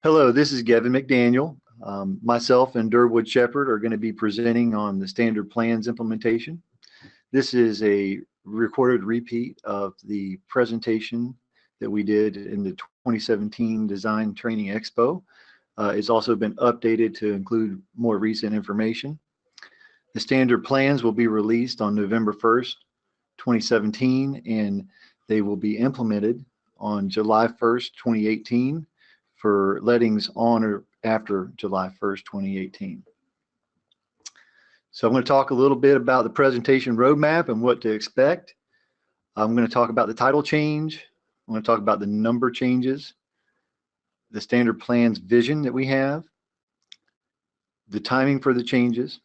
Hello, this is Gavin McDaniel. Myself and Durwood Shepherd are going to be presenting on the standard plans implementation. This is a recorded repeat of the presentation that we did in the 2017 Design Training Expo. It's also been updated to include more recent information. The standard plans will be released on November 1st, 2017, and they will be implemented on July 1st, 2018 for lettings on or after July 1st, 2018. So I'm going to talk a little bit about the presentation roadmap and what to expect. I'm going to talk about the title change. I'm going to talk about the number changes, the standard plans vision that we have, the timing for the changes,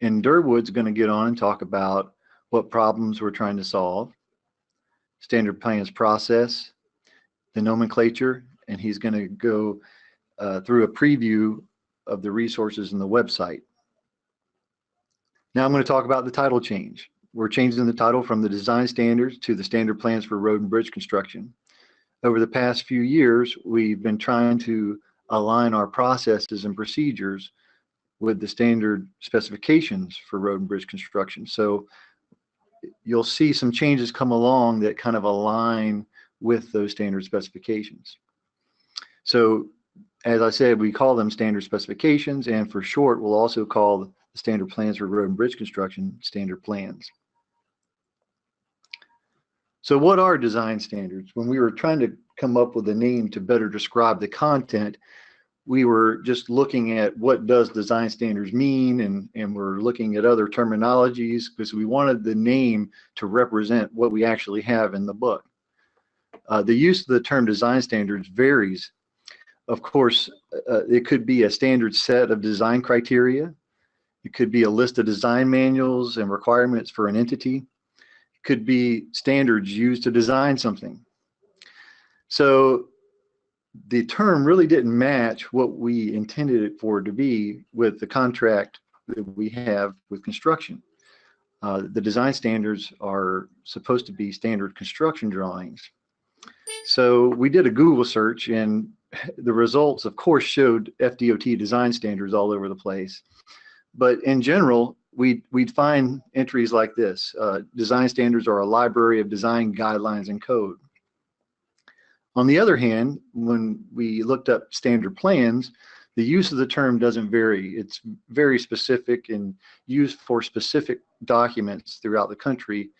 and Durwood's going to get on and talk about what problems we're trying to solve, standard plans process, the nomenclature, and he's going to go through a preview of the resources in the website. Now I'm going to talk about the title change. We're changing the title from the design standards to the standard plans for road and bridge construction. Over the past few years, we've been trying to align our processes and procedures with the standard specifications for road and bridge construction. So you'll see some changes come along that kind of align with those standard specifications. So as I said, we call them standard specifications, and for short, we'll also call the standard plans for road and bridge construction standard plans. So what are design standards? When we were trying to come up with a name to better describe the content, we were just looking at what does design standards mean, and we're looking at other terminologies because we wanted the name to represent what we actually have in the book. The use of the term design standards varies. Of course, it could be a standard set of design criteria. It could be a list of design manuals and requirements for an entity. It could be standards used to design something. So the term really didn't match what we intended it for to be with the contract that we have with construction. The design standards are supposed to be standard construction drawings. So we did a Google search, and the results, of course, showed FDOT design standards all over the place. But in general, we'd find entries like this. Design standards are a library of design guidelines and code. On the other hand, when we looked up standard plans, the use of the term doesn't vary. It's very specific and used for specific documents throughout the country.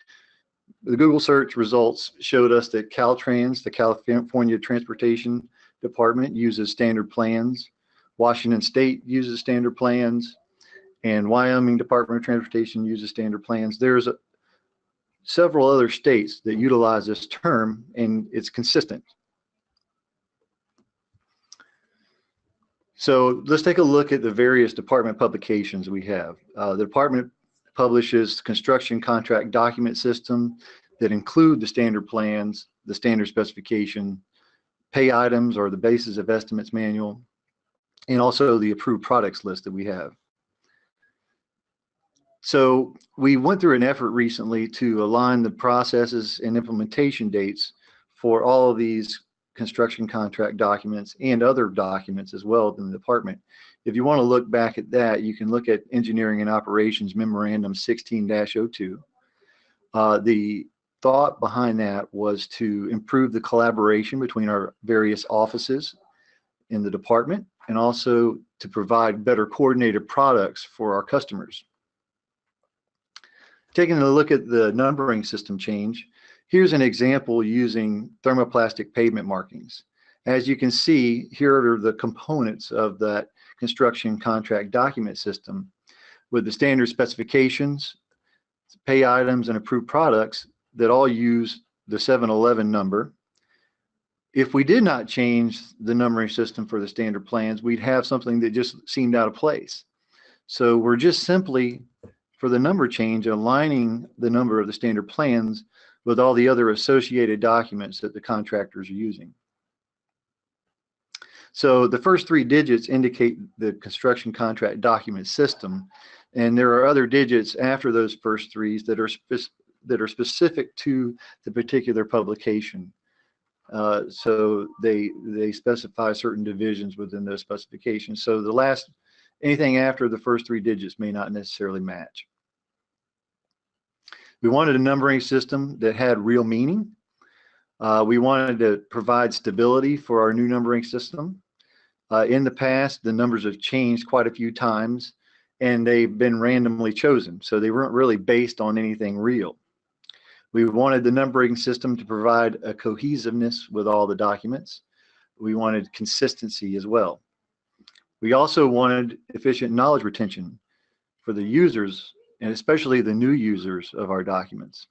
The Google search results showed us that Caltrans, the California Transportation Department, uses standard plans. Washington State uses standard plans, and Wyoming Department of Transportation uses standard plans. There's several other states that utilize this term, and it's consistent. So let's take a look at the various department publications we have. The department publishes construction contract document system that include the standard plans, the standard specification, pay items or the basis of estimates manual, and also the approved products list that we have. So we went through an effort recently to align the processes and implementation dates for all of these construction contract documents and other documents as well in the department. If you want to look back at that, you can look at Engineering and Operations Memorandum 16-02. The thought behind that was to improve the collaboration between our various offices in the department and also to provide better coordinated products for our customers. Taking a look at the numbering system change, here's an example using thermoplastic pavement markings. As you can see, here are the components of that construction contract document system with the standard specifications, pay items, and approved products that all use the 711 number. If we did not change the numbering system for the standard plans, we'd have something that just seemed out of place. So we're just simply, for the number change, aligning the number of the standard plans with all the other associated documents that the contractors are using. So the first three digits indicate the construction contract document system, and there are other digits after those first threes that are specific to the particular publication. So they specify certain divisions within those specifications. So anything after the first 3 digits may not necessarily match. We wanted a numbering system that had real meaning. We wanted to provide stability for our new numbering system. In the past, the numbers have changed quite a few times, and they've been randomly chosen, so they weren't really based on anything real. We wanted the numbering system to provide a cohesiveness with all the documents. We wanted consistency as well. We also wanted efficient knowledge retention for the users, and especially the new users of our documents.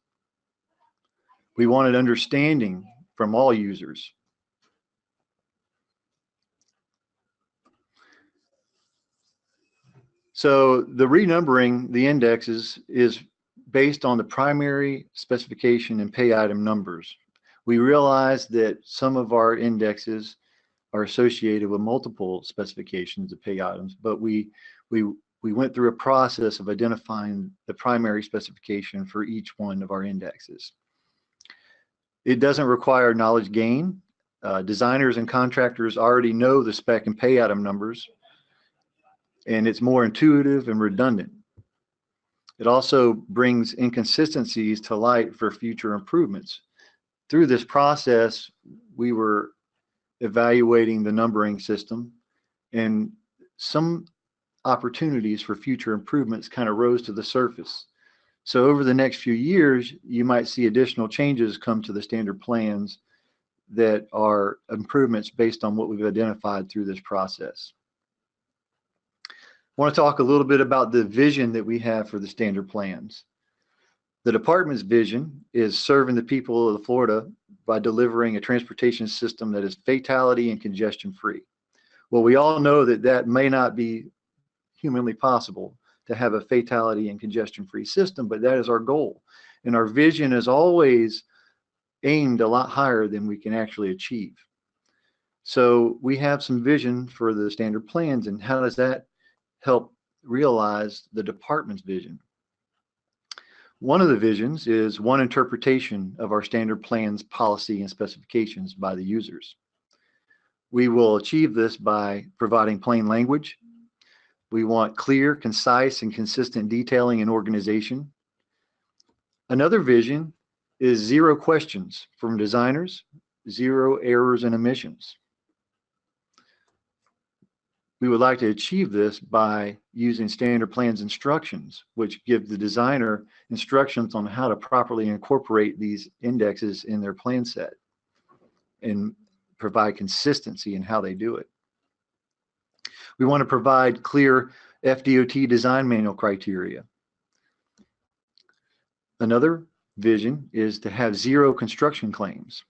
We wanted understanding from all users. So the renumbering the indexes is based on the primary specification and pay item numbers. We realized that some of our indexes are associated with multiple specifications of pay items, but we went through a process of identifying the primary specification for each one of our indexes. It doesn't require knowledge gain. Designers and contractors already know the spec and pay item numbers, and it's more intuitive and redundant. It also brings inconsistencies to light for future improvements. Through this process, we were evaluating the numbering system, and some opportunities for future improvements kind of rose to the surface. So over the next few years, you might see additional changes come to the standard plans that are improvements based on what we've identified through this process. I want to talk a little bit about the vision that we have for the standard plans. The department's vision is serving the people of Florida by delivering a transportation system that is fatality and congestion free. Well, we all know that that may not be humanly possible to have a fatality and congestion free system, but that is our goal. And our vision is always aimed a lot higher than we can actually achieve. So we have some vision for the standard plans, and how does that help realize the department's vision? One of the visions is one interpretation of our standard plans, policy, and specifications by the users. We will achieve this by providing plain language. We want clear, concise, and consistent detailing and organization. Another vision is 0 questions from designers, 0 errors and omissions. We would like to achieve this by using standard plans instructions, which give the designer instructions on how to properly incorporate these indexes in their plan set and provide consistency in how they do it. We want to provide clear FDOT design manual criteria. Another vision is to have 0 construction claims.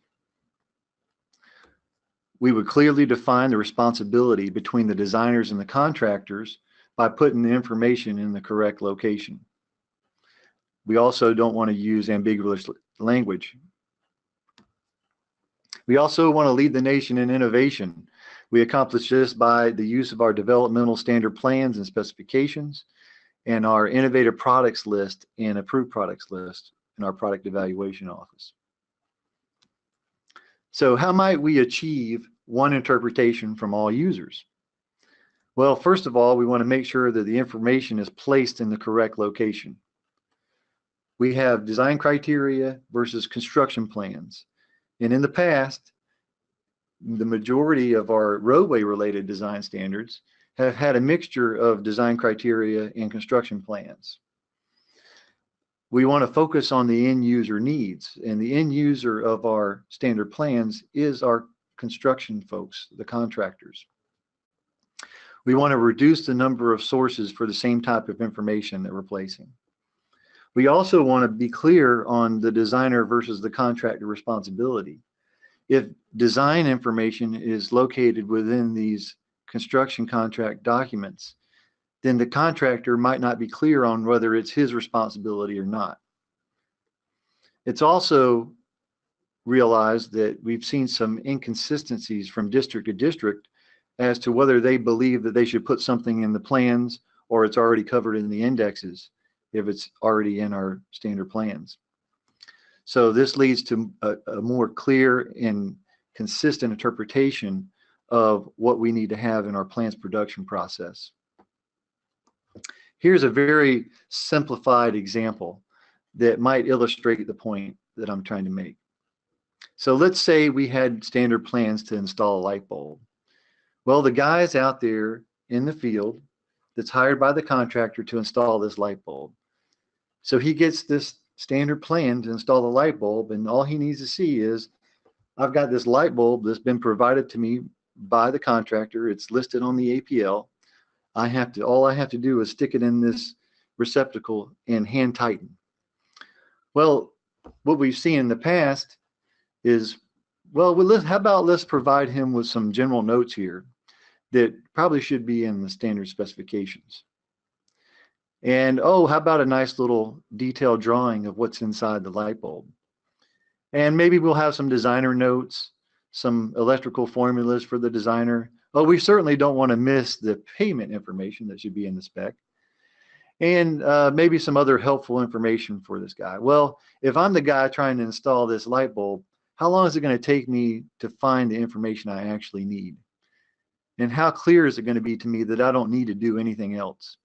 We would clearly define the responsibility between the designers and the contractors by putting the information in the correct location. We also don't want to use ambiguous language. We also want to lead the nation in innovation. We accomplish this by the use of our developmental standard plans and specifications and our innovative products list and approved products list in our product evaluation office. So how might we achieve one interpretation from all users? Well, first of all, we want to make sure that the information is placed in the correct location. We have design criteria versus construction plans. And in the past, the majority of our roadway-related design standards have had a mixture of design criteria and construction plans. We want to focus on the end user needs, and the end user of our standard plans is our construction folks, the contractors. We want to reduce the number of sources for the same type of information that we're placing. We also want to be clear on the designer versus the contractor responsibility. If design information is located within these construction contract documents, then the contractor might not be clear on whether it's his responsibility or not. It's also realized that we've seen some inconsistencies from district to district as to whether they believe that they should put something in the plans or it's already covered in the indexes if it's already in our standard plans. So this leads to a more clear and consistent interpretation of what we need to have in our plant's production process. Here's a very simplified example that might illustrate the point that I'm trying to make. So let's say we had standard plans to install a light bulb. Well, the guy's out there in the field that's hired by the contractor to install this light bulb. So he gets this standard plan to install the light bulb, and all he needs to see is, I've got this light bulb that's been provided to me by the contractor. It's listed on the APL. All I have to do is stick it in this receptacle and hand tighten. Well, what we've seen in the past is, well, how about let's provide him with some general notes here that probably should be in the standard specifications. And oh, how about a nice little detailed drawing of what's inside the light bulb? And maybe we'll have some designer notes, some electrical formulas for the designer. Oh, we certainly don't want to miss the payment information that should be in the spec. And maybe some other helpful information for this guy. Well, if I'm the guy trying to install this light bulb, how long is it going to take me to find the information I actually need? And how clear is it going to be to me that I don't need to do anything else?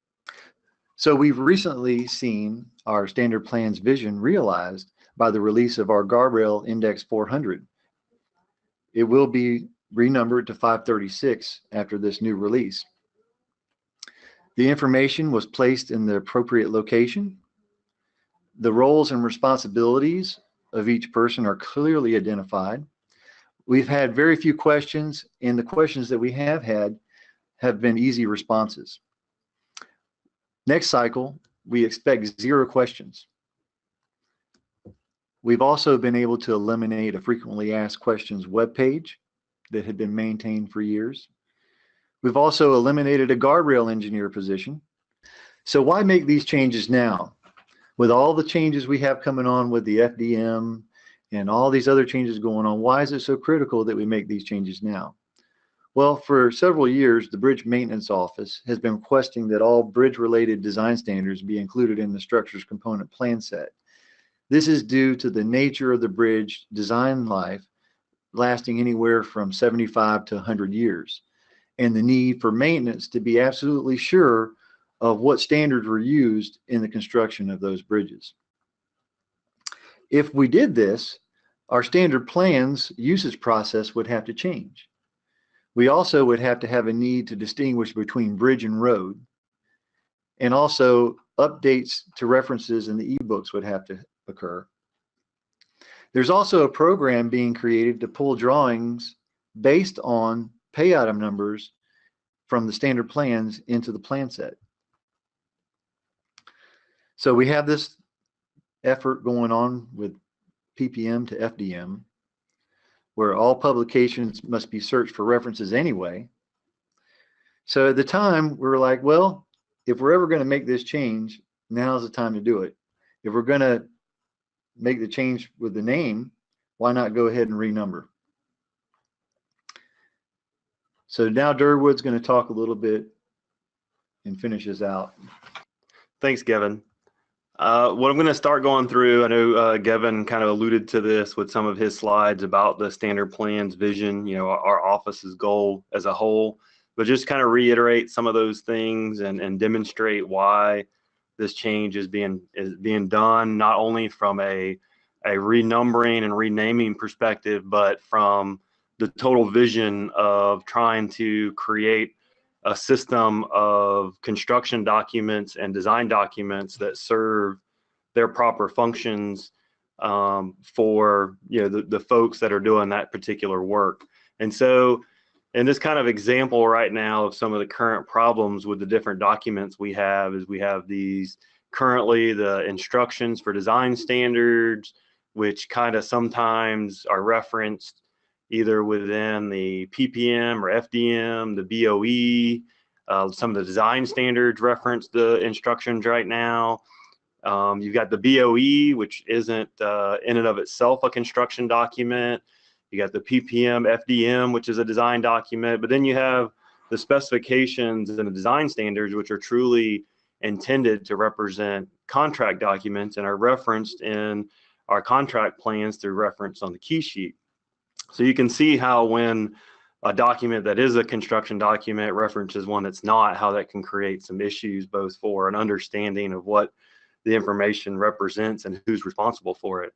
So we've recently seen our standard plans vision realized by the release of our Guardrail Index 400. It will be renumbered to 536 after this new release. The information was placed in the appropriate location. The roles and responsibilities of each person are clearly identified. We've had very few questions, and the questions that we have had have been easy responses. Next cycle, we expect 0 questions. We've also been able to eliminate a frequently asked questions webpage that had been maintained for years. We've also eliminated a guardrail engineer position. So why make these changes now? With all the changes we have coming on with the FDM and all these other changes going on, why is it so critical that we make these changes now? Well, for several years, the Bridge Maintenance Office has been requesting that all bridge-related design standards be included in the structure's component plan set. This is due to the nature of the bridge design life lasting anywhere from 75 to 100 years, and the need for maintenance to be absolutely sure of what standards were used in the construction of those bridges. If we did this, our standard plans usage process would have to change. We also would have to have a need to distinguish between bridge and road, and also updates to references in the ebooks would have to occur. There's also a program being created to pull drawings based on pay item numbers from the standard plans into the plan set. So we have this effort going on with PPM to FDM, where all publications must be searched for references anyway. So at the time, we were like, well, if we're ever going to make this change, now's the time to do it. If we're going to make the change with the name, why not go ahead and renumber? So now Durwood's going to talk a little bit and finish this out. Thanks, Gavin. What I'm going to start going through, I know Gavin kind of alluded to this with some of his slides about the standard plans vision, our office's goal as a whole, but just kind of reiterate some of those things and demonstrate why this change is being done, not only from a renumbering and renaming perspective, but from the total vision of trying to create a system of construction documents and design documents that serve their proper functions for the folks that are doing that particular work. And so in this kind of example right now of some of the current problems with the different documents we have is we have these currently the instructions for design standards, which kind of sometimes are referenced either within the PPM or FDM, the BOE, some of the design standards reference the instructions right now. You've got the BOE, which isn't in and of itself a construction document. You got the PPM, FDM, which is a design document, but then you have the specifications and the design standards, which are truly intended to represent contract documents and are referenced in our contract plans through reference on the key sheet. So you can see how when a document that is a construction document references one that's not, how that can create some issues, both for an understanding of what the information represents and who's responsible for it.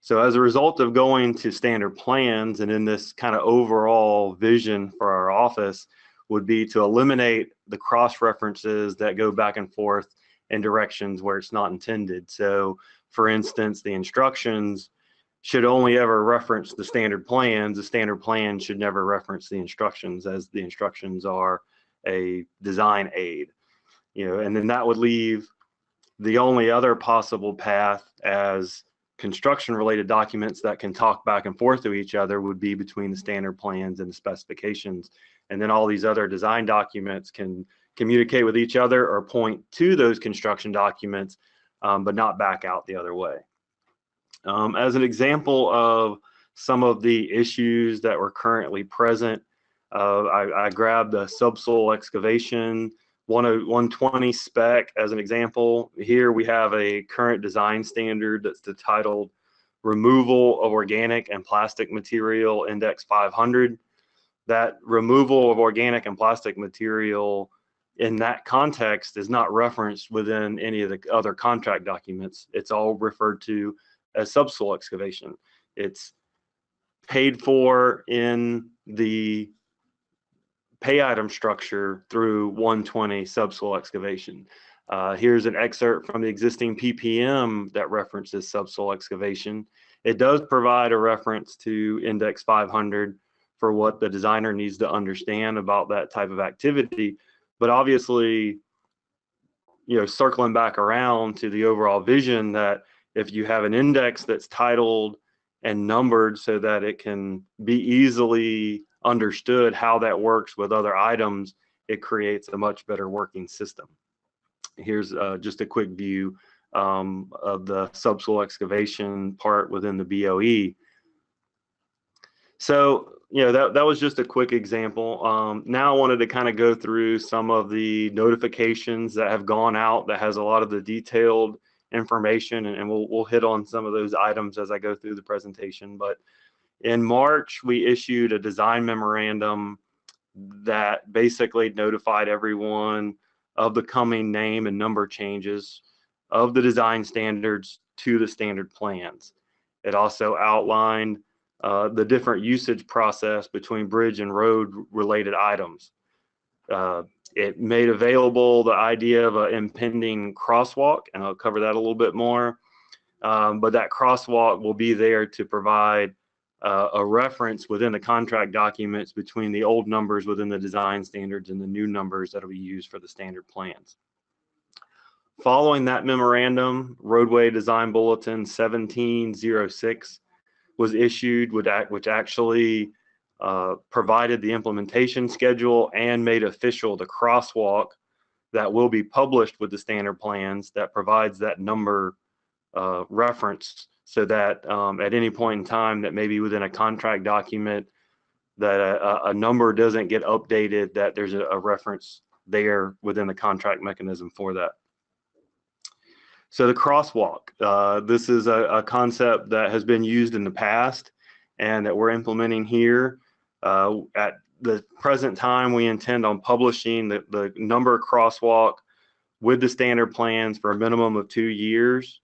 So as a result of going to standard plans, and in this kind of overall vision for our office would be to eliminate the cross references that go back and forth in directions where it's not intended. So for instance, the instructions should only ever reference the standard plans. The standard plan should never reference the instructions, as the instructions are a design aid. And then that would leave the only other possible path as construction related documents that can talk back and forth to each other would be between the standard plans and the specifications. And then all these other design documents can communicate with each other or point to those construction documents, but not back out the other way. As an example of some of the issues that were currently present, I grabbed the subsoil excavation 120 spec as an example. Here we have a current design standard that's titled Removal of Organic and Plastic Material Index 500. That removal of organic and plastic material in that context is not referenced within any of the other contract documents. It's all referred to as subsoil excavation. It's paid for in the pay item structure through 120 subsoil excavation. Here's an excerpt from the existing PPM that references subsoil excavation. It does provide a reference to index 500 for what the designer needs to understand about that type of activity. But obviously, circling back around to the overall vision, that if you have an index that's titled and numbered so that it can be easily understood how that works with other items, it creates a much better working system. Here's just a quick view of the subsoil excavation part within the BOE. So, that was just a quick example. Now I wanted to kind of go through some of the notifications that have gone out that has a lot of the detailed information, and we'll hit on some of those items as I go through the presentation. But in March, we issued a design memorandum that basically notified everyone of the coming name and number changes of the design standards to the standard plans. It also outlined the different usage process between bridge and road related items. It made available the idea of an impending crosswalk, and I'll cover that a little bit more. But that crosswalk will be there to provide a reference within the contract documents between the old numbers within the design standards and the new numbers that will be used for the standard plans. Following that memorandum, Roadway Design Bulletin 1706 was issued, which actually provided the implementation schedule and made official the crosswalk that will be published with the standard plans, that provides that number reference, so that at any point in time that maybe within a contract document that a number doesn't get updated, that there's a reference there within the contract mechanism for that. So the crosswalk, this is a concept that has been used in the past and that we're implementing here. At the present time, we intend on publishing the number crosswalk with the standard plans for a minimum of 2 years.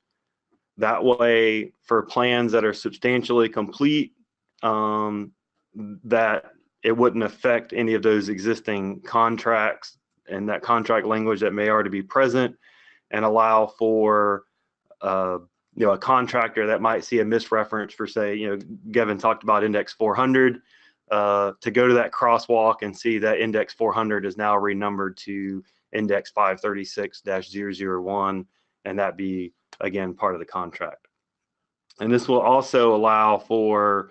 That way, for plans that are substantially complete, that it wouldn't affect any of those existing contracts and that contract language that may already be present, and allow for a contractor that might see a misreference for, say, Gavin talked about index 400, to go to that crosswalk and see that index 400 is now renumbered to index 536-001, and that be, again, part of the contract. And this will also allow for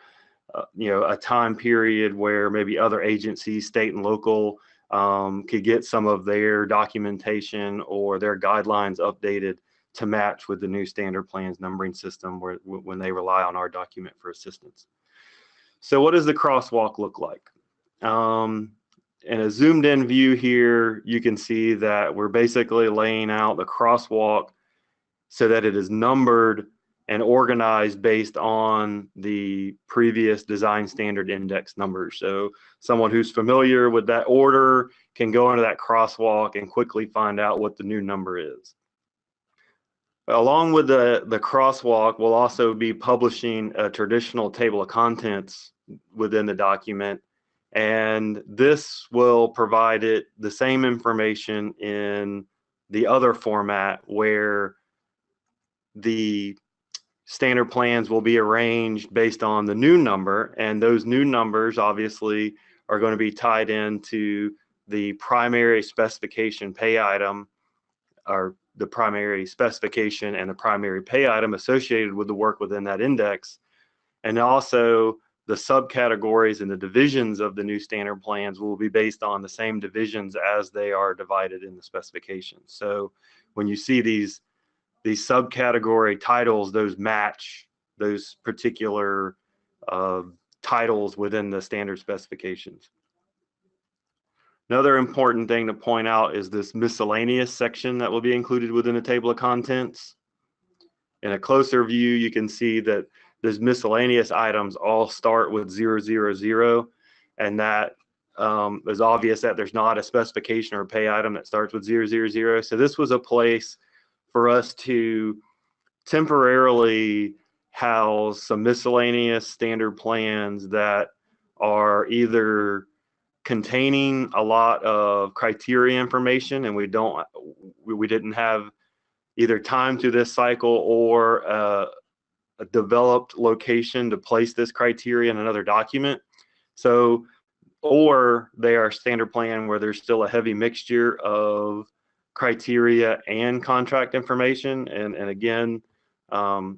a time period where maybe other agencies, state and local, could get some of their documentation or their guidelines updated to match with the new standard plans numbering system when they rely on our document for assistance. So what does the crosswalk look like? In a zoomed in view here, you can see that we're basically laying out the crosswalk so that it is numbered and organized based on the previous design standard index numbers. So someone who's familiar with that order can go into that crosswalk and quickly find out what the new number is. Along with the crosswalk, we'll also be publishing a traditional table of contents within the document, and this will provide it the same information in the other format where the standard plans will be arranged based on the new number, and those new numbers obviously are going to be tied into the primary specification pay item, or the primary specification and the primary pay item associated with the work within that index. And also the subcategories and the divisions of the new standard plans will be based on the same divisions as they are divided in the specifications. So when you see these subcategory titles, those match those particular titles within the standard specifications. Another important thing to point out is this miscellaneous section that will be included within the table of contents. In a closer view, you can see that those miscellaneous items all start with 000, and that is obvious that there's not a specification or a pay item that starts with 000. So this was a place for us to temporarily house some miscellaneous standard plans that are either containing a lot of criteria information, and we didn't have either time to this cycle or a developed location to place this criteria in another document. So, or they are standard plan where there's still a heavy mixture of criteria and contract information, and again,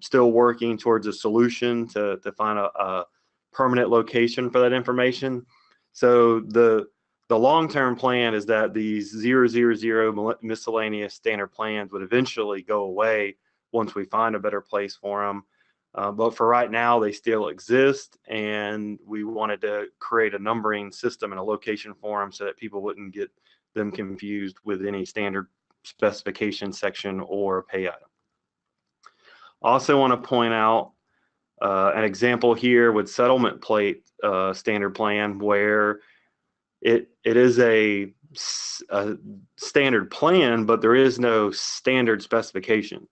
still working towards a solution to find a permanent location for that information. So the long-term plan is that these 000 miscellaneous standard plans would eventually go away once we find a better place for them. But for right now, they still exist, and we wanted to create a numbering system and a location for them so that people wouldn't get them confused with any standard specification section or pay item. Also want to point out an example here with settlement plate standard plan, where it is a standard plan, but there is no standard specification.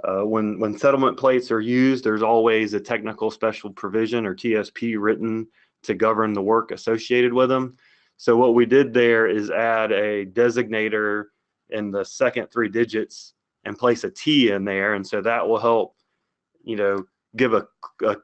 When settlement plates are used, there's always a technical special provision, or TSP, written to govern the work associated with them. So what we did there is add a designator in the second 3 digits and place a T in there, and so that will help, give a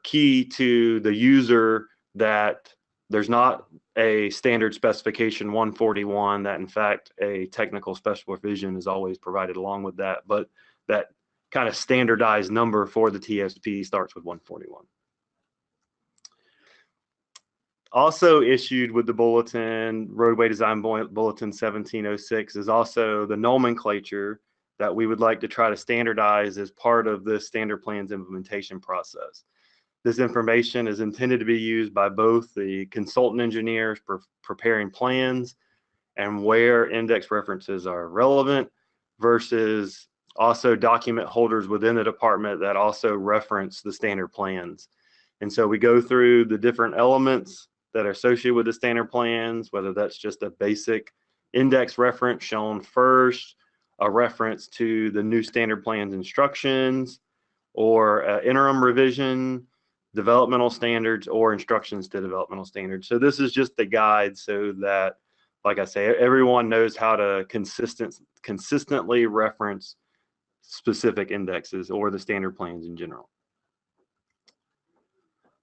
key to the user that there's not a standard specification 141, that in fact a technical special provision is always provided along with that, but that kind of standardized number for the TSP starts with 141. Also issued with the bulletin, Roadway Design Bulletin 1706, is also the nomenclature that we would like to try to standardize as part of this standard plans implementation process. This information is intended to be used by both the consultant engineers preparing plans and where index references are relevant, versus also document holders within the department that also reference the standard plans. And so we go through the different elements that are associated with the standard plans, whether that's just a basic index reference shown first, a reference to the new standard plans instructions, or interim revision, developmental standards, or instructions to developmental standards. So this is just the guide so that, like I say, everyone knows how to consistently reference specific indexes or the standard plans in general.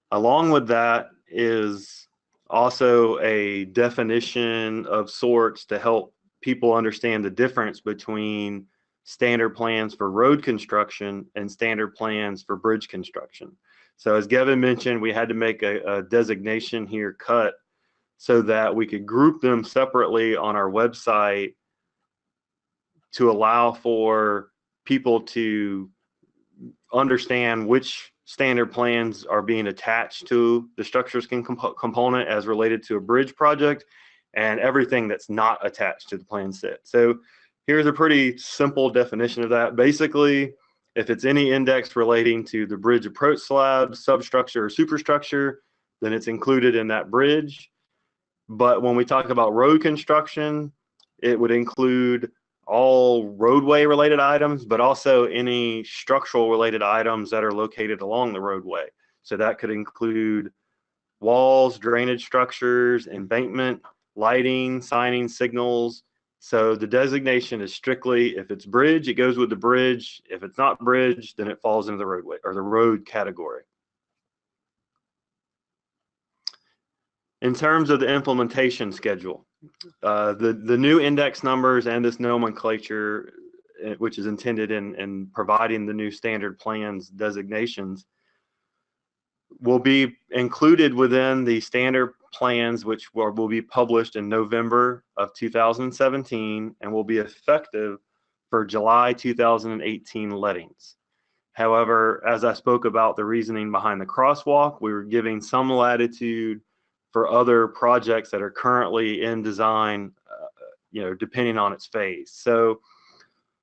Along with that is also a definition of sorts to help people understand the difference between standard plans for road construction and standard plans for bridge construction. So as Gavin mentioned, we had to make a designation here cut so that we could group them separately on our website to allow for people to understand which standard plans are being attached to the structures component as related to a bridge project, and everything that's not attached to the plan set. So here's a pretty simple definition of that. Basically, If it's any index relating to the bridge approach slab, substructure, or superstructure, then it's included in that bridge. But when we talk about road construction, it would include all roadway related items, but also any structural related items that are located along the roadway. So that could include walls, drainage structures, embankment, lighting, signing, signals. So the designation is strictly, if it's bridge, it goes with the bridge. If it's not bridge, then it falls into the roadway or the road category. In terms of the implementation schedule, the new index numbers and this nomenclature, which is intended in providing the new standard plans designations, will be included within the standard plans, which will be published in November of 2017 and will be effective for July 2018 lettings. However, as I spoke about the reasoning behind the crosswalk, we were giving some latitude for other projects that are currently in design, depending on its phase. So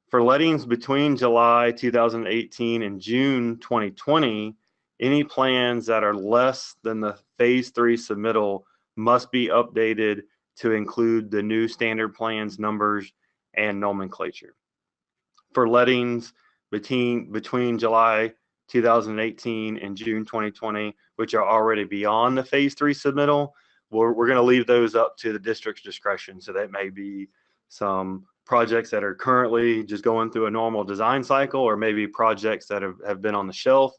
for lettings between July 2018 and June 2020, any plans that are less than the phase 3 submittal must be updated to include the new standard plans numbers and nomenclature. For lettings between July 2018 and June 2020, which are already beyond the phase 3 submittal, we're going to leave those up to the district's discretion. So that may be some projects that are currently just going through a normal design cycle, or maybe projects that have been on the shelf.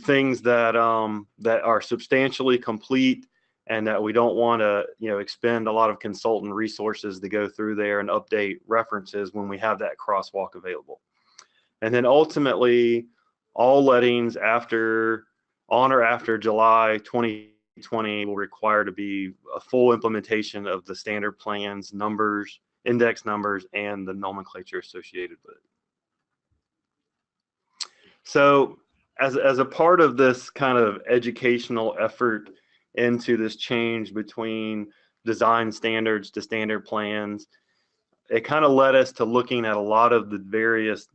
Things that are substantially complete and that we don't want to expend a lot of consultant resources to go through there and update references when we have that crosswalk available. And then ultimately, all lettings on or after July 2020 will require to be a full implementation of the standard plans, numbers, index numbers, and the nomenclature associated with it. So as a part of this kind of educational effort into this change between design standards to standard plans, it kind of led us to looking at a lot of the various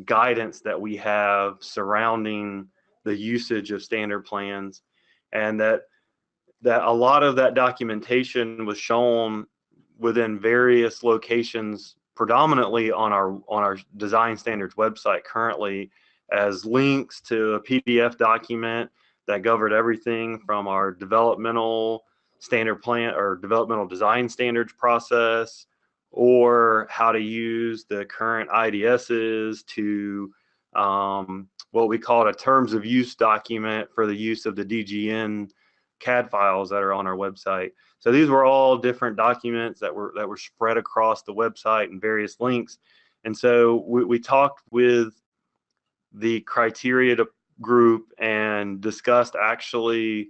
guidance that we have surrounding the usage of standard plans, and that a lot of that documentation was shown within various locations, predominantly on our design standards website currently, as links to a PDF document that covered everything from our developmental standard plan or developmental design standards process, or how to use the current IDSs, to what we call a terms of use document for the use of the DGN CAD files that are on our website. So these were all different documents that were spread across the website and various links. And so we talked with the criteria group and discussed actually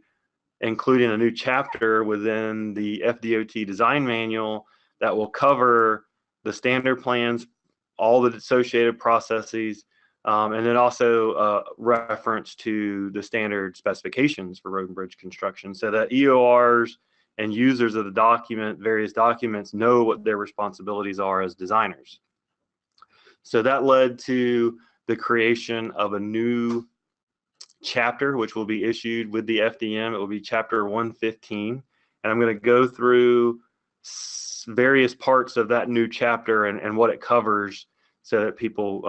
including a new chapter within the FDOT design manual that will cover the standard plans, all the associated processes, and then also reference to the standard specifications for road and bridge construction, so that EORs and users of the various documents, know what their responsibilities are as designers. So that led to the creation of a new chapter, which will be issued with the FDM. It will be chapter 115. And I'm going to go through various parts of that new chapter and what it covers, so that people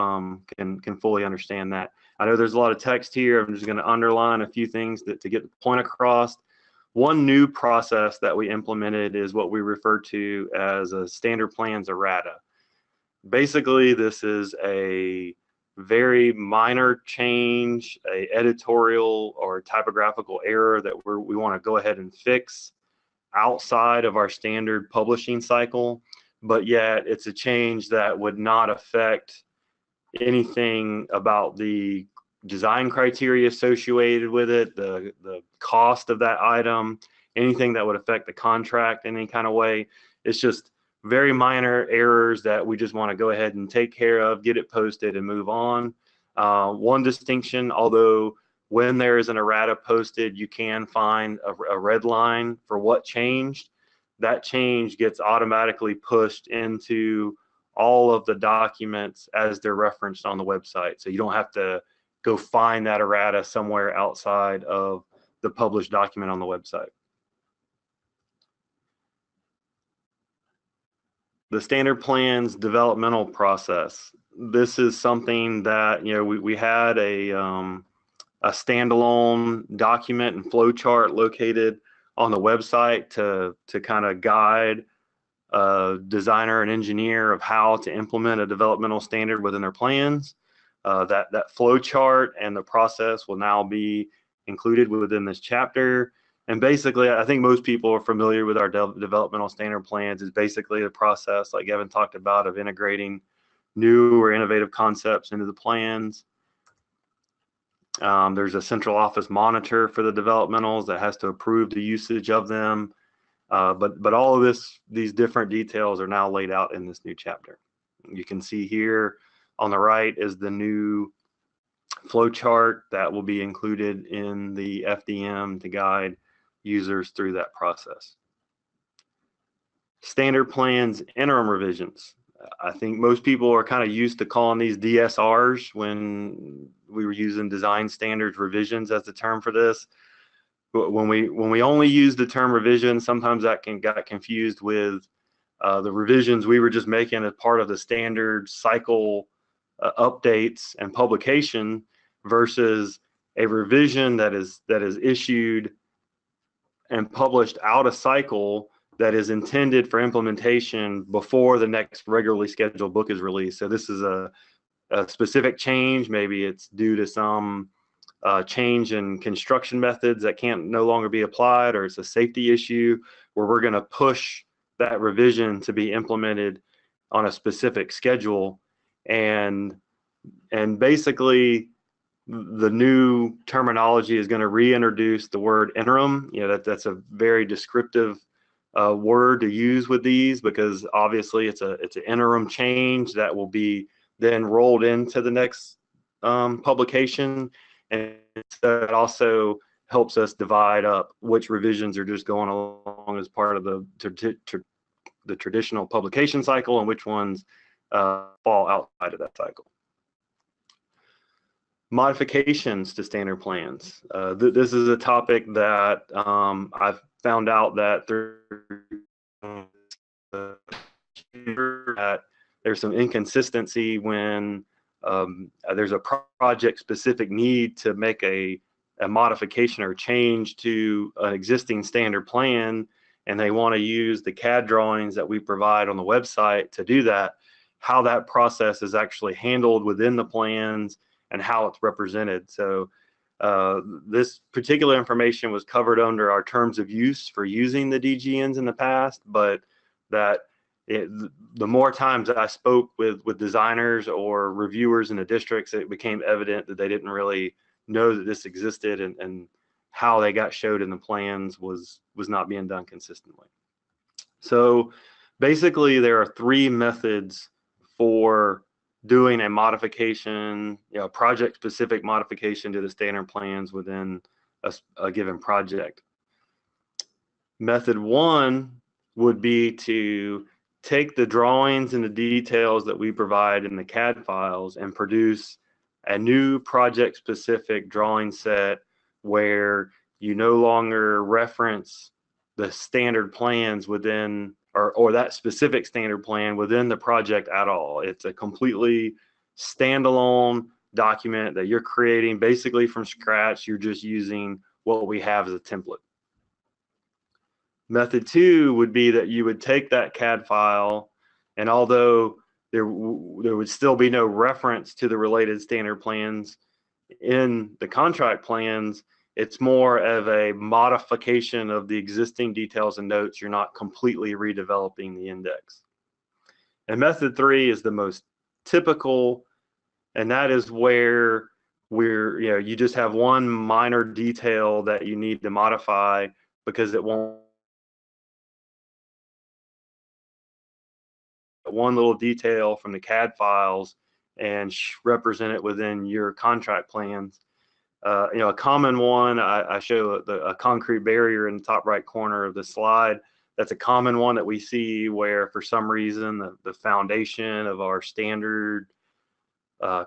can fully understand that. I know there's a lot of text here. I'm just going to underline a few things to get the point across. One new process that we implemented is what we refer to as a standard plans errata. Basically, this is a very minor change, a editorial or typographical error that we want to go ahead and fix outside of our standard publishing cycle, but yet it's a change that would not affect anything about the design criteria associated with it, the cost of that item, anything that would affect the contract in any kind of way. It's just very minor errors that we just want to go ahead and take care of, get it posted, and move on. One distinction, although when there is an errata posted, you can find a red line for what changed. That change gets automatically pushed into all of the documents as they're referenced on the website. So you don't have to go find that errata somewhere outside of the published document on the website. The standard plans developmental process. This is something that, we had a standalone document and flow chart located on the website to kind of guide a designer and engineer of how to implement a developmental standard within their plans. That flow chart and the process will now be included within this chapter. And basically, I think most people are familiar with our developmental standard plans. Is basically the process, like Evan talked about, of integrating new or innovative concepts into the plans. There's a central office monitor for the developmentals that has to approve the usage of them. But all of these different details are now laid out in this new chapter. You can see here on the right is the new flow chart that will be included in the FDM to guide users through that process. Standard plans interim revisions. I think most people are kind of used to calling these DSRs when we were using design standards revisions as the term for this. But when we only use the term revision, sometimes that got confused with the revisions we were just making as part of the standard cycle updates and publication versus a revision that is issued and published out of cycle that is intended for implementation before the next regularly scheduled book is released. So this is a specific change. Maybe it's due to some change in construction methods that can't no longer be applied, or it's a safety issue where we're going to push that revision to be implemented on a specific schedule. And basically the new terminology is going to reintroduce the word interim. That's a very descriptive word to use with these, because obviously it's an interim change that will be then rolled into the next publication. And so it also helps us divide up which revisions are just going along as part of the traditional publication cycle and which ones fall outside of that cycle. Modifications to standard plans. This is a topic that I've found out that there's some inconsistency when there's a project-specific need to make a modification or change to an existing standard plan, and they want to use the CAD drawings that we provide on the website to do that, how that process is actually handled within the plans and how it's represented. So this particular information was covered under our terms of use for using the DGNs in the past, but the more times I spoke with designers or reviewers in the districts, it became evident that they didn't really know that this existed, and how they got showed in the plans was not being done consistently. So basically there are three methods for doing a modification, project specific modification to the standard plans within a given project. Method one would be to take the drawings and the details that we provide in the CAD files and produce a new project specific drawing set where you no longer reference the standard plans within or that specific standard plan within the project at all. It's a completely standalone document that you're creating basically from scratch. You're just using what we have as a template. Method two would be that you would take that CAD file, and although there would still be no reference to the related standard plans in the contract plans, it's more of a modification of the existing details and notes. You're not completely redeveloping the index. And method three is the most typical, and that is where you just have one minor detail that you need to modify because it won't. One little detail from the CAD files and represent it within your contract plans. A common one, I show a concrete barrier in the top right corner of the slide. That's a common one that we see where for some reason the foundation of our standard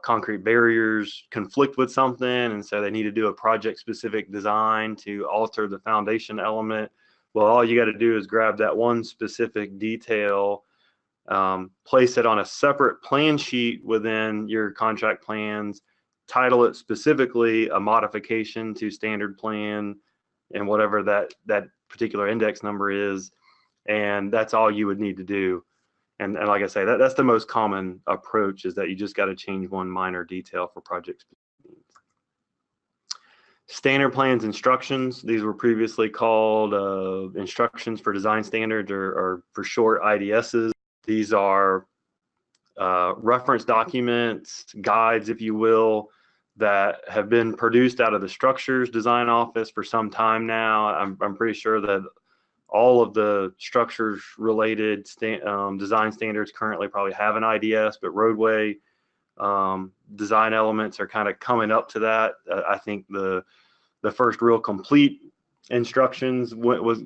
concrete barriers conflict with something, and so they need to do a project specific design to alter the foundation element. Well, all you got to do is grab that one specific detail, place it on a separate plan sheet within your contract plans, title it specifically a modification to standard plan and whatever that particular index number is, and that's all you would need to do. And like I say, that's the most common approach, is that you just got to change one minor detail for project needs. Standard plans instructions. These were previously called instructions for design standards, or for short IDSs. These are reference documents, guides, if you will, that have been produced out of the structures design office for some time now. I'm pretty sure that all of the structures related design standards currently probably have an IDS, but roadway design elements are kind of coming up to that. I think the first real complete instructions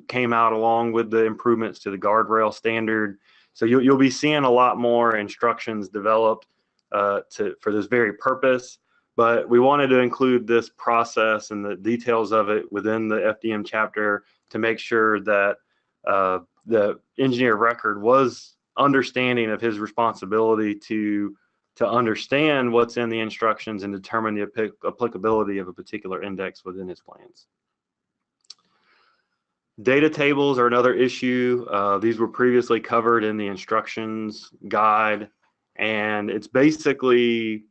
came out along with the improvements to the guardrail standard. So you'll be seeing a lot more instructions developed for this very purpose. But we wanted to include this process and the details of it within the FDM chapter to make sure that the engineer of record was understanding of his responsibility to understand what's in the instructions and determine the applicability of a particular index within his plans. Data tables are another issue. These were previously covered in the instructions guide, and it's basically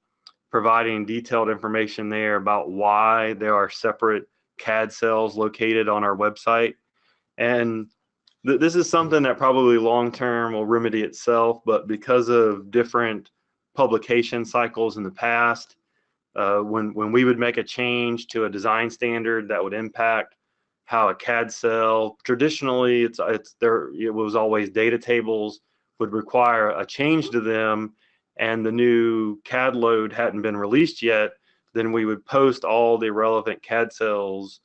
providing detailed information there about why there are separate CAD cells located on our website. And this is something that probably long-term will remedy itself, but because of different publication cycles in the past, when we would make a change to a design standard that would impact how a CAD cell, traditionally it was always data tables, would require a change to them, and the new CAD load hadn't been released yet, then we would post all the relevant CAD cells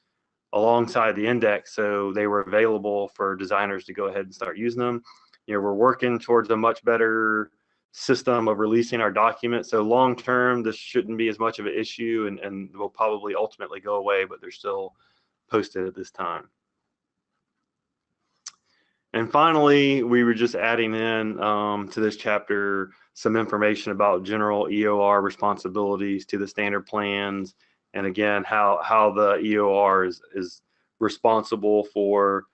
alongside the index so they were available for designers to go ahead and start using them. We're working towards a much better system of releasing our documents. So long term, this shouldn't be as much of an issue, and will probably ultimately go away, but they're still posted at this time. And finally, we were just adding in to this chapter some information about general EOR responsibilities to the standard plans, and again, how the EOR is responsible for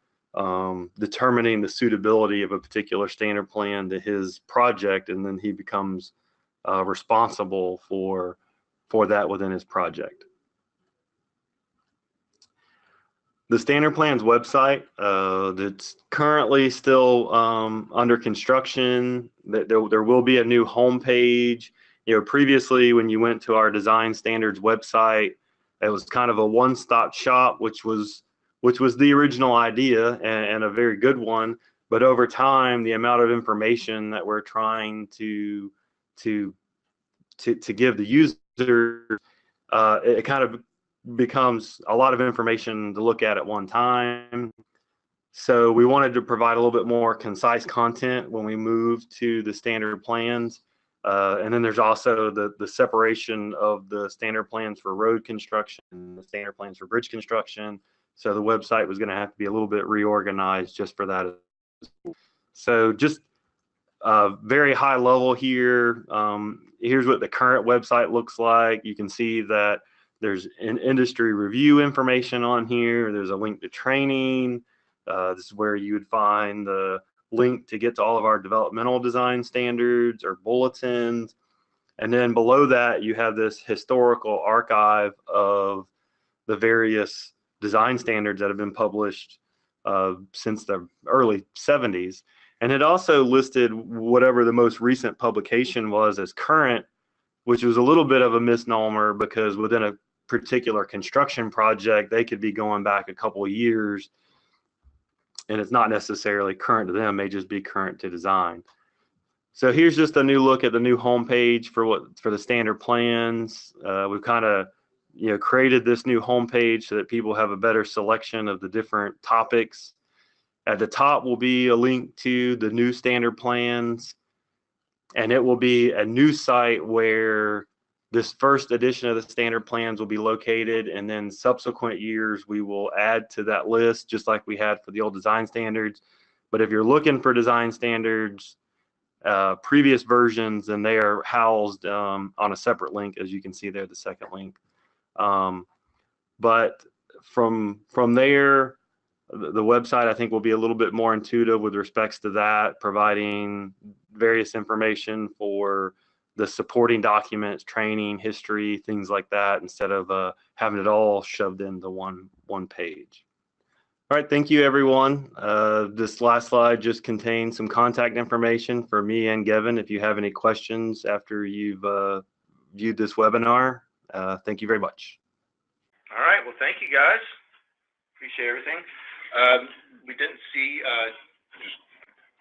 determining the suitability of a particular standard plan to his project, and then he becomes responsible for that within his project. The standard plans website that's currently still under construction. There will be a new homepage. Previously when you went to our design standards website, it was kind of a one-stop shop, which was the original idea, and a very good one. But over time, the amount of information that we're trying to give the user, it kind of becomes a lot of information to look at one time. So we wanted to provide a little bit more concise content when we move to the standard plans. And then there's also the separation of the standard plans for road construction and the standard plans for bridge construction. So the website was going to have to be a little bit reorganized just for that. So just very high level here. Here's what the current website looks like. You can see that there's an industry review information on here. There's a link to training. This is where you would find the link to get to all of our developmental design standards or bulletins. And then below that, you have this historical archive of the various design standards that have been published since the early 70s. And it also listed whatever the most recent publication was as current, which was a little bit of a misnomer, because within a particular construction project, they could be going back a couple of years, and it's not necessarily current to them, may just be current to design. So here's just a new look at the new homepage for the standard plans. We've kind of created this new homepage so that people have a better selection of the different topics. At the top will be a link to the new standard plans, and it will be a new site where this first edition of the standard plans will be located, and then subsequent years we will add to that list just like we had for the old design standards. But if you're looking for design standards, previous versions, and they are housed on a separate link, as you can see there, the second link. But from there, the website I think will be a little bit more intuitive with respects to that, providing various information for the supporting documents, training, history, things like that, instead of having it all shoved into one page. All right, thank you, everyone. This last slide just contains some contact information for me and Gavin if you have any questions after you've viewed this webinar. Thank you very much. All right, well, thank you, guys. Appreciate everything. We didn't see,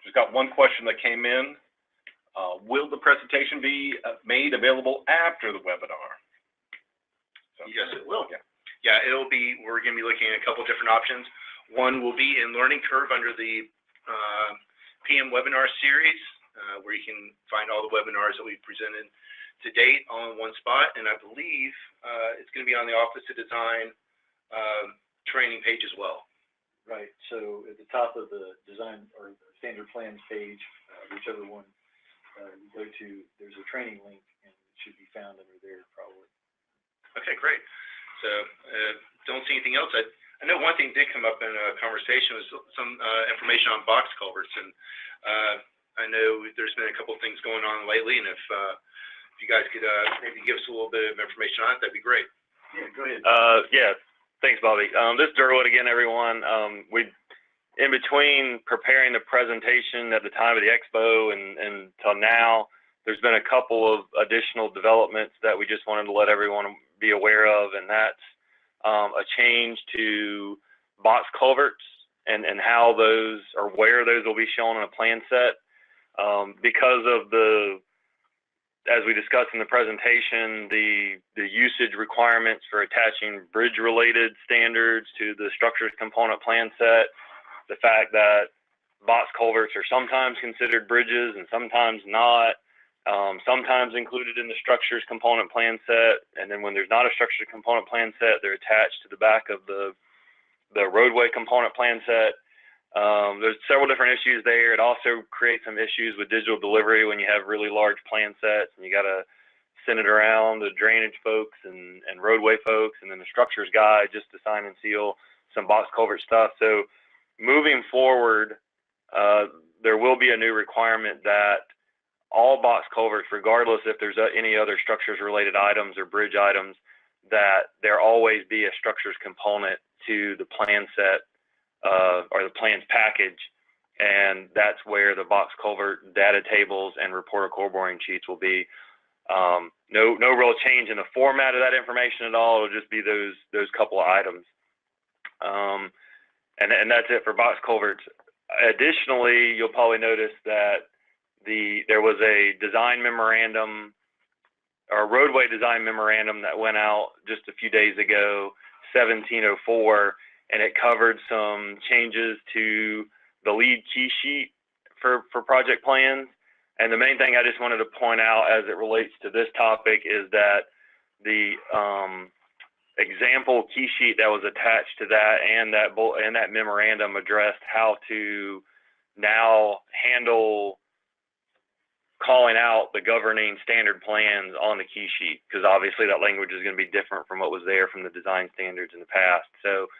just got one question that came in. Will the presentation be made available after the webinar? So, yes, it will. Yeah, it'll be, we're going to be looking at a couple different options. One will be in Learning Curve under the PM webinar series, where you can find all the webinars that we've presented to date all in one spot. And I believe it's going to be on the Office of Design training page as well. Right. So at the top of the design or the standard plans page, whichever one you go to, there's a training link, and it should be found under there probably. Okay, great. So don't see anything else. I know one thing did come up in a conversation was some information on box culverts, and I know there's been a couple of things going on lately, and if you guys could maybe give us a little bit of information on it, that'd be great. Yeah, go ahead. Yeah, thanks, Bobby. This is Derwood again, everyone. In between preparing the presentation at the time of the expo and till now, there's been a couple of additional developments that we just wanted to let everyone be aware of, and that's a change to box culverts and how those, or where those will be shown on a plan set. Because of as we discussed in the presentation, the usage requirements for attaching bridge-related standards to the structures component plan set, the fact that box culverts are sometimes considered bridges and sometimes not, sometimes included in the structures component plan set, and then when there's not a structures component plan set, they're attached to the back of the roadway component plan set. There's several different issues there. It also creates some issues with digital delivery when you have really large plan sets and you got to send it around the drainage folks and roadway folks and then the structures guy just to sign and seal some box culvert stuff. So moving forward, there will be a new requirement that all box culverts, regardless if there's any other structures related items or bridge items, that there always be a structures component to the plan set or the plans package, and that's where the box culvert data tables and reporter core boring sheets will be. No real change in the format of that information at all. It'll just be those couple of items, and that's it for box culverts. Additionally, you'll probably notice that there was a design memorandum or roadway design memorandum that went out just a few days ago, 1704, and it covered some changes to the lead key sheet for project plans. And the main thing I just wanted to point out as it relates to this topic is that the example key sheet that was attached to that and that memorandum addressed how to now handle calling out the governing standard plans on the key sheet, because obviously that language is going to be different from what was there from the design standards in the past. So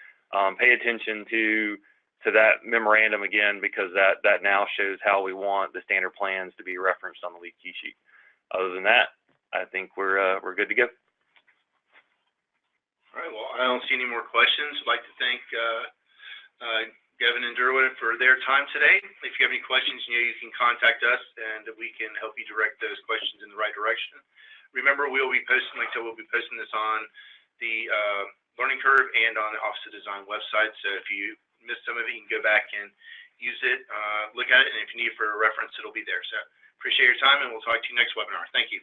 pay attention to that memorandum again, because that now shows how we want the standard plans to be referenced on the lead key sheet. Other than that, I think we're good to go. All right, well, I don't see any more questions. I'd like to thank Gavin and Derwood for their time today. If you have any questions, you can contact us and we can help you direct those questions in the right direction. Remember, we'll be posting this on the Learning Curve and on the Office of Design website. So if you missed some of it, you can go back and use it, look at it, and if you need it for a reference, it'll be there. So appreciate your time, and we'll talk to you next webinar. Thank you.